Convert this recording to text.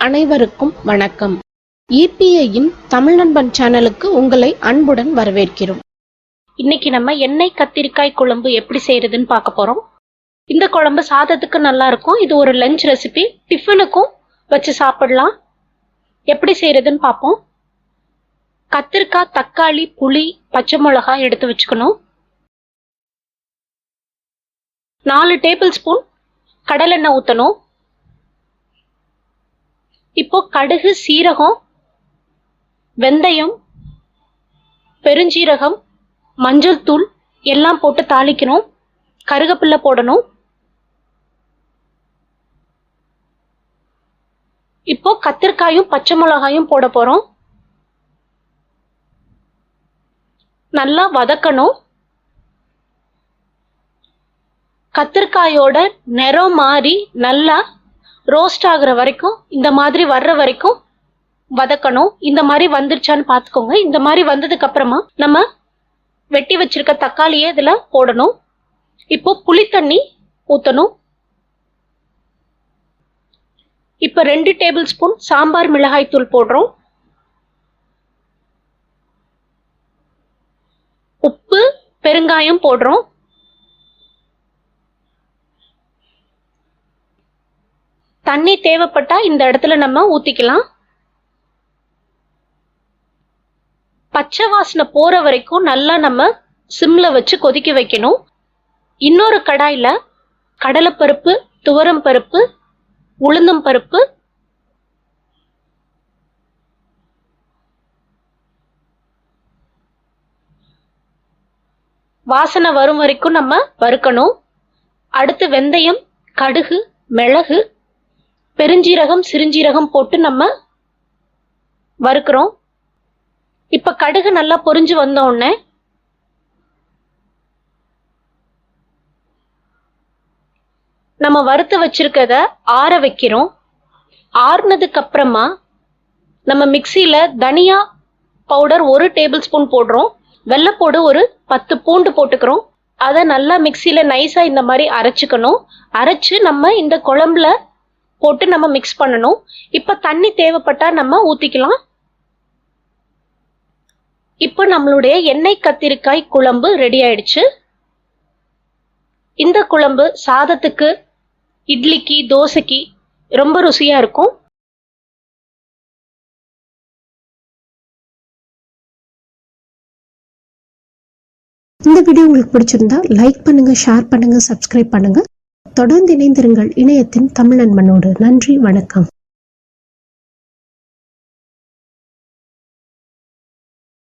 அனைவருக்கும் வணக்கம். EPIயின் தமிழ் நண்பன் சேனலுக்கு உங்களை அன்புடன் வரவேற்கிறோம். இன்னைக்கு நம்ம எண்ணெய் கத்திரிக்காய் குழம்பு எப்படி செய்யறதுன்னு பார்க்க போறோம். இந்த குழம்பு சாதத்துக்கு நல்லா இருக்கும். இது ஒரு லஞ்ச் ரெசிபி, டிஃபனுக்கும் வச்சு சாப்பிடலாம். எப்படி செய்யறதுன்னு பார்ப்போம். கத்திரிக்காய், தக்காளி, புளி, பச்சை மிளகாய் எடுத்து வச்சுக்கணும். 4 டேபிள் ஸ்பூன் கடலெண்ணெய் ஊற்றணும். இப்போ கடுகு, சீரகம், வெந்தயம், பெருஞ்சீரகம், மஞ்சள் தூள் எல்லாம் போட்டு தாளிக்கணும். கருவேப்பிலை போடணும். இப்போ கத்திரிக்காயும் பச்சை மிளகாயும் போட போறோம். நல்லா வதக்கணும். கத்திரிக்காயோட நிறம் மாறி நல்லா ரோஸ்ட் ஆகுற வரைக்கும், இந்த மாதிரி வர்ற வரைக்கும் வதக்கணும். இந்த மாதிரி வந்துருச்சான்னு பார்த்துக்கோங்க. இந்த மாதிரி வந்ததுக்கு அப்புறமா நம்ம வெட்டி வச்சிருக்க தக்காளியை இதுல போடணும். இப்போ புளி தண்ணி ஊற்றணும். இப்போ 2 டேபிள் ஸ்பூன் சாம்பார் மிளகாய் தூள் போடுறோம். உப்பு, பெருங்காயம் போடுறோம். தண்ணி தேவைப்பட்டா இந்த இடத்துல நம்ம ஊத்திக்கலாம். பச்சை வாசனை போற வரைக்கும் நல்லா நம்ம சிம்ல வச்சு கொதிக்க வைக்கணும். இன்னொரு கடாயில கடலைப்பருப்பு, துவரம் பருப்பு, உளுந்தம் பருப்பு, வாசனை வரும் வரைக்கும் நம்ம வறுக்கணும். அடுத்து வெந்தயம், கடுகு, மிளகு, பெருஞ்சீரகம், சிறுஞ்சீரகம் போட்டு நம்ம வறுக்கிறோம். இப்ப கடுகு நல்லா பொரிஞ்சு வந்த உடனே நம்ம வறுத்து வச்சிருக்கத ஆற வைக்கிறோம். ஆறுனதுக்கு அப்புறமா நம்ம மிக்சியில தனியா பவுடர் 1 டேபிள் ஸ்பூன் போடுறோம். வெள்ளைப்பூடு ஒரு 10 பூண்டு போட்டுக்கிறோம். அதை நல்லா மிக்சியில நைஸா இந்த மாதிரி அரைச்சுக்கணும். அரைச்சு நம்ம இந்த குழம்புல போட்டு நம்ம மிக்ஸ் பண்ணணும். இப்ப தண்ணி தேவைப்பட்டா நம்ம ஊத்திக்கலாம். இப்ப நம்மளுடைய எண்ணெய் கத்திரிக்காய் குழம்பு ரெடி ஆயிடுச்சு. இந்த குழம்பு சாதத்துக்கு, இட்லிக்கு, தோசைக்கு ரொம்ப ருசியா இருக்கும். இந்த வீடியோ உங்களுக்கு பிடிச்சிருந்தா லைக் பண்ணுங்க, ஷேர் பண்ணுங்க, சப்ஸ்கிரைப் பண்ணுங்க. தொடர்ந்து இணைந்திருங்கள் இணையத்தின் தமிழ் நண்பனோடு. நன்றி, வணக்கம்.